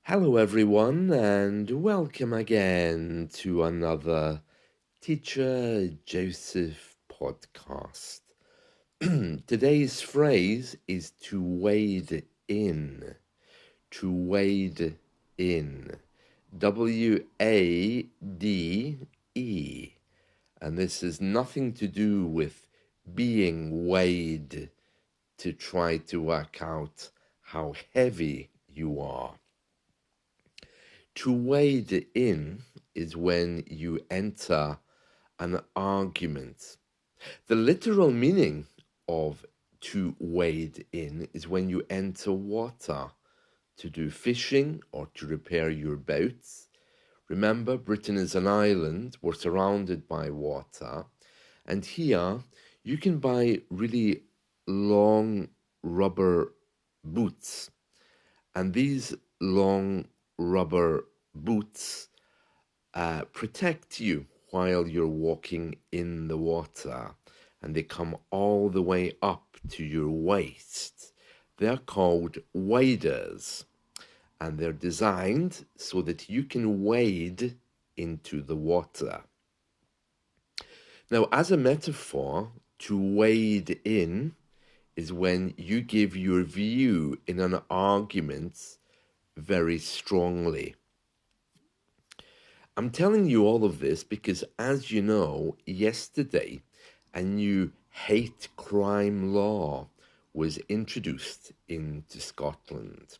Hello, everyone, and welcome again to another Teacher Joseph podcast. Today's phrase is to wade in. To wade in. W-A-D-E. And this has nothing to do with being weighed to try to work out how heavy you are. To wade in is when you enter an argument. The literal meaning of to wade in is when you enter water to do fishing or to repair your boats. Remember, Britain is an island. We're surrounded by water. And here you can buy really long rubber boots. And these long rubber boots protect you while you're walking in the water, and they come all the way up to your waist. They're called waders, and they're designed so that you can wade into the water. Now, as a metaphor, to wade in is when you give your view in an argument very strongly. I'm telling you all of this because, as you know, yesterday a new hate crime law was introduced into Scotland.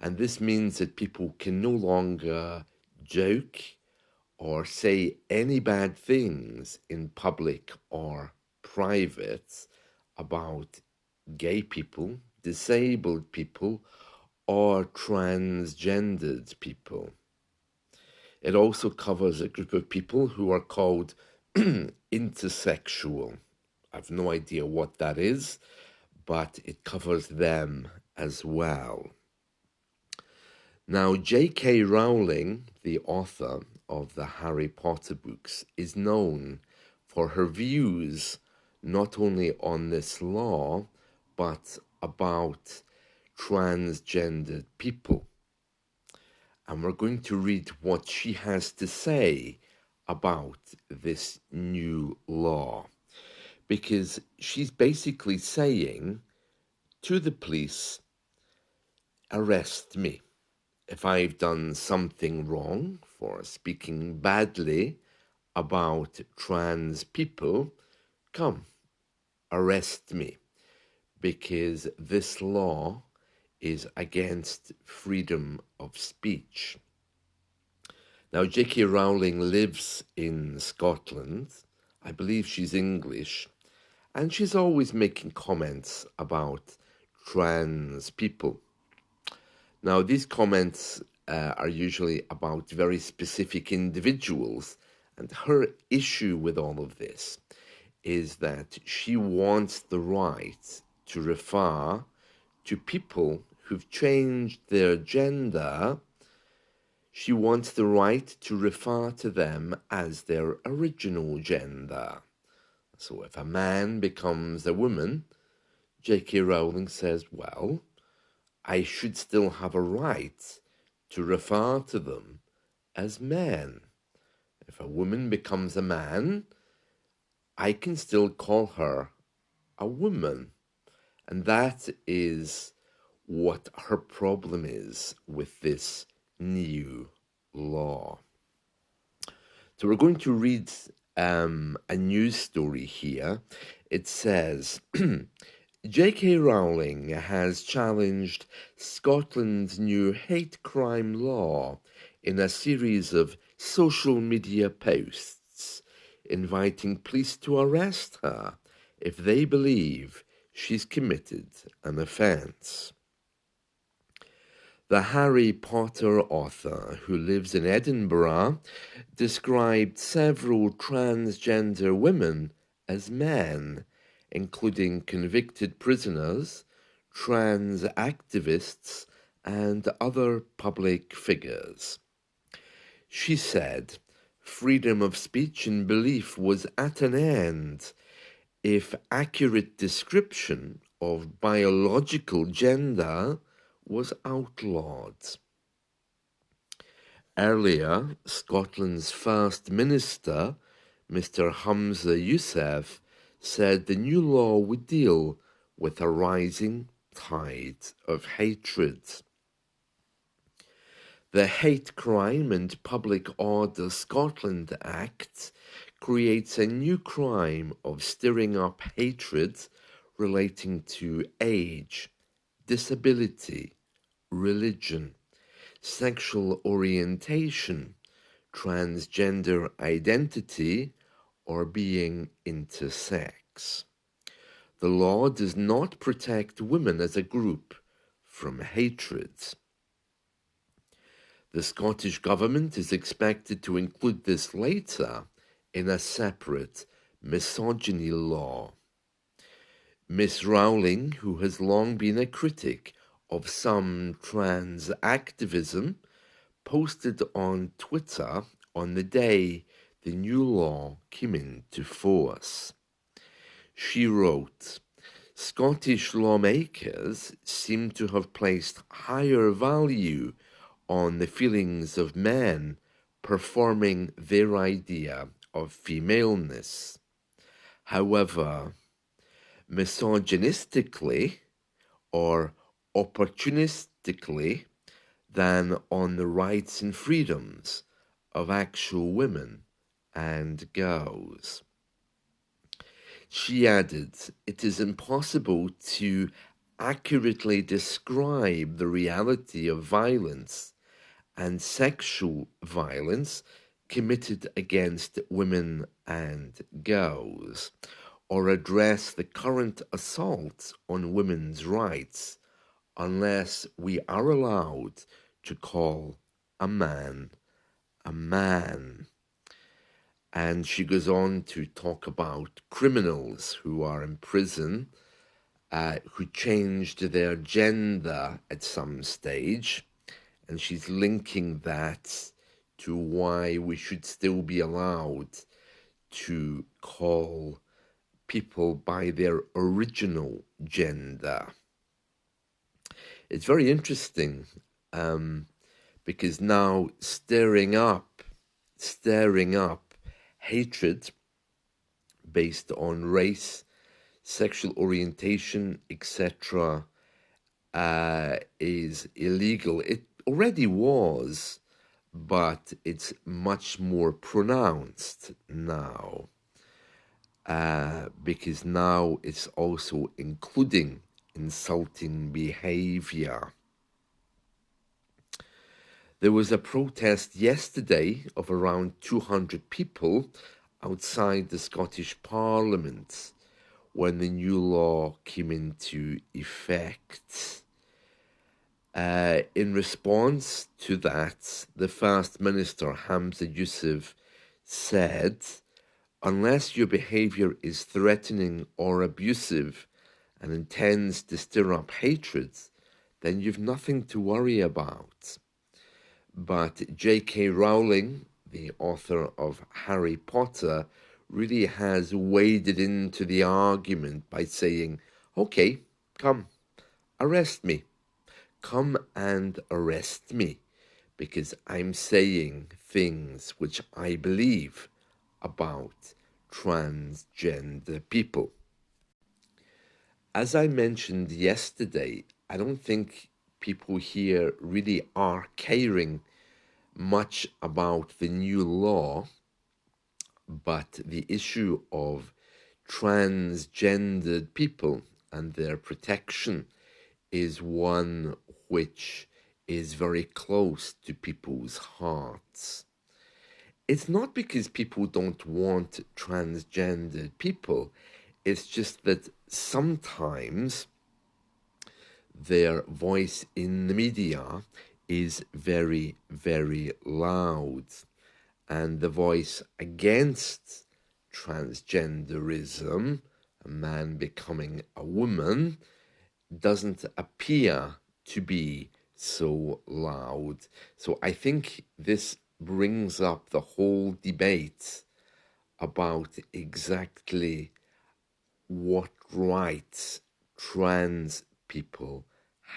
And this means that people can no longer joke or say any bad things in public or private about gay people, disabled people, or transgendered people. It also covers a group of people who are called intersexual. I've no idea what that is, but it covers them as well. Now, J.K. Rowling, the author of the Harry Potter books, is known for her views not only on this law, but about transgendered people. And we're going to read what she has to say about this new law. Because she's basically saying to the police, arrest me. If I've done something wrong for speaking badly about trans people, come, arrest me. Because this law is against freedom of speech. Now, J.K. Rowling lives in Scotland. I believe she's English. And she's always making comments about trans people. Now, these comments are usually about very specific individuals. And her issue with all of this is that she wants the right to refer to people who've changed their gender. She wants the right to refer to them as their original gender. So if a man becomes a woman, J.K. Rowling says, well, I should still have a right to refer to them as men. If a woman becomes a man, I can still call her a woman. And that is what her problem is with this new law. So we're going to read a news story here. It says, J.K. Rowling has challenged Scotland's new hate crime law in a series of social media posts, inviting police to arrest her if they believe she's committed an offence. The Harry Potter author, who lives in Edinburgh, described several transgender women as men, including convicted prisoners, trans activists, and other public figures. She said freedom of speech and belief was at an end if accurate description of biological gender was outlawed. Earlier, Scotland's First Minister, Mr. Hamza Youssef, said the new law would deal with a rising tide of hatred. The Hate Crime and Public Order Scotland Act creates a new crime of stirring up hatred relating to age, disability, religion, sexual orientation, transgender identity, or being intersex. The law does not protect women as a group from hatred. The Scottish Government is expected to include this later in a separate misogyny law. Miss Rowling, who has long been a critic of some trans activism, posted on Twitter on the day the new law came into force. She wrote, "Scottish lawmakers seem to have placed higher value on the feelings of men performing their idea of femaleness. However, misogynistically or opportunistically than on the rights and freedoms of actual women and girls." She added, "It is impossible to accurately describe the reality of violence and sexual violence committed against women and girls, or address the current assaults on women's rights, unless we are allowed to call a man a man." And she goes on to talk about criminals who are in prison, who changed their gender at some stage, and she's linking that to why we should still be allowed to call people by their original gender. It's very interesting because now stirring up hatred based on race, sexual orientation, etc., is illegal. It already was, but it's much more pronounced now, because now it's also including insulting behavior. There was a protest yesterday of around 200 people outside the Scottish Parliament when the new law came into effect. In response to that, the First Minister, Hamza Youssef, said, "Unless your behaviour is threatening or abusive and intends to stir up hatred, then you've nothing to worry about." But J.K. Rowling, the author of Harry Potter, really has waded into the argument by saying, "Okay, come, arrest me. Come and arrest me, because I'm saying things which I believe about transgender people." As I mentioned yesterday, I don't think people here really are caring much about the new law, but the issue of transgendered people and their protection is one which is very close to people's hearts. It's not because people don't want transgendered people, it's just that sometimes their voice in the media is very, very loud. And the voice against transgenderism, a man becoming a woman, doesn't appear to be so loud. So I think this brings up the whole debate about exactly what rights trans people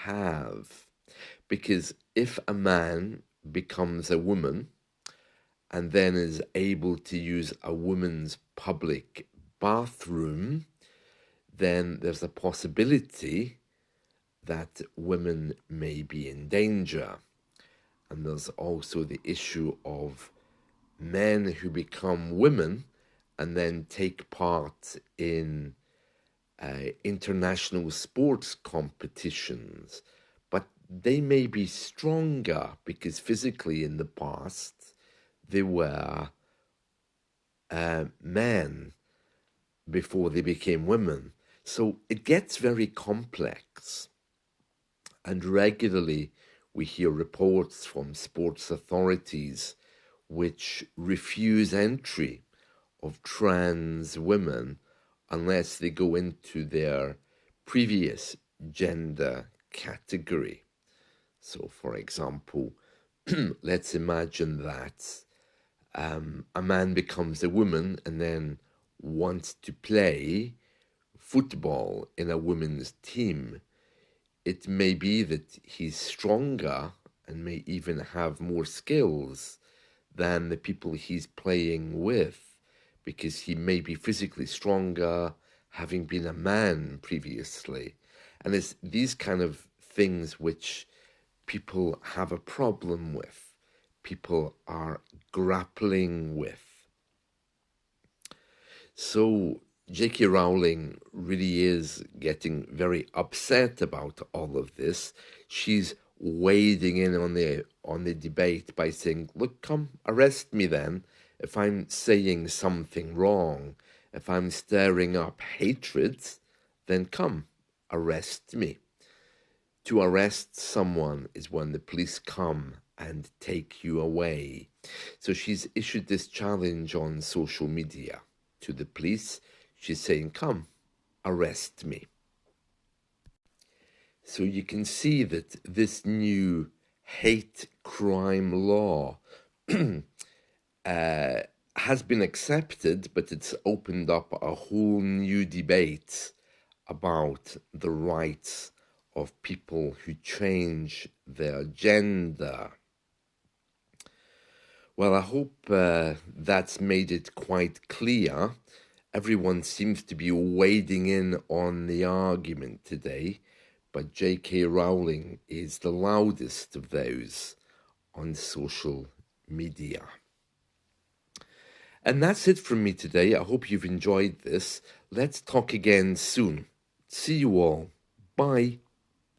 have. Because if a man becomes a woman and then is able to use a woman's public bathroom, then there's a possibility that women may be in danger. And there's also the issue of men who become women and then take part in international sports competitions, but they may be stronger because physically in the past they were men before they became women. So it gets very complex. And regularly we hear reports from sports authorities which refuse entry of trans women unless they go into their previous gender category. So, for example, let's imagine that a man becomes a woman and then wants to play football in a women's team. It may be that he's stronger and may even have more skills than the people he's playing with because he may be physically stronger, having been a man previously. And it's these kind of things which people have a problem with, people are grappling with. So J.K. Rowling really is getting very upset about all of this. She's wading in on the debate by saying, "Look, come arrest me then if I'm saying something wrong. If I'm stirring up hatred, then come arrest me." To arrest someone is when the police come and take you away. So she's issued this challenge on social media to the police. She's saying, "Come, arrest me." So you can see that this new hate crime law has been accepted, but it's opened up a whole new debate about the rights of people who change their gender. Well, I hope that's made it quite clear. Everyone seems to be wading in on the argument today, but J.K. Rowling is the loudest of those on social media. And that's it from me today. I hope you've enjoyed this. Let's talk again soon. See you all. Bye.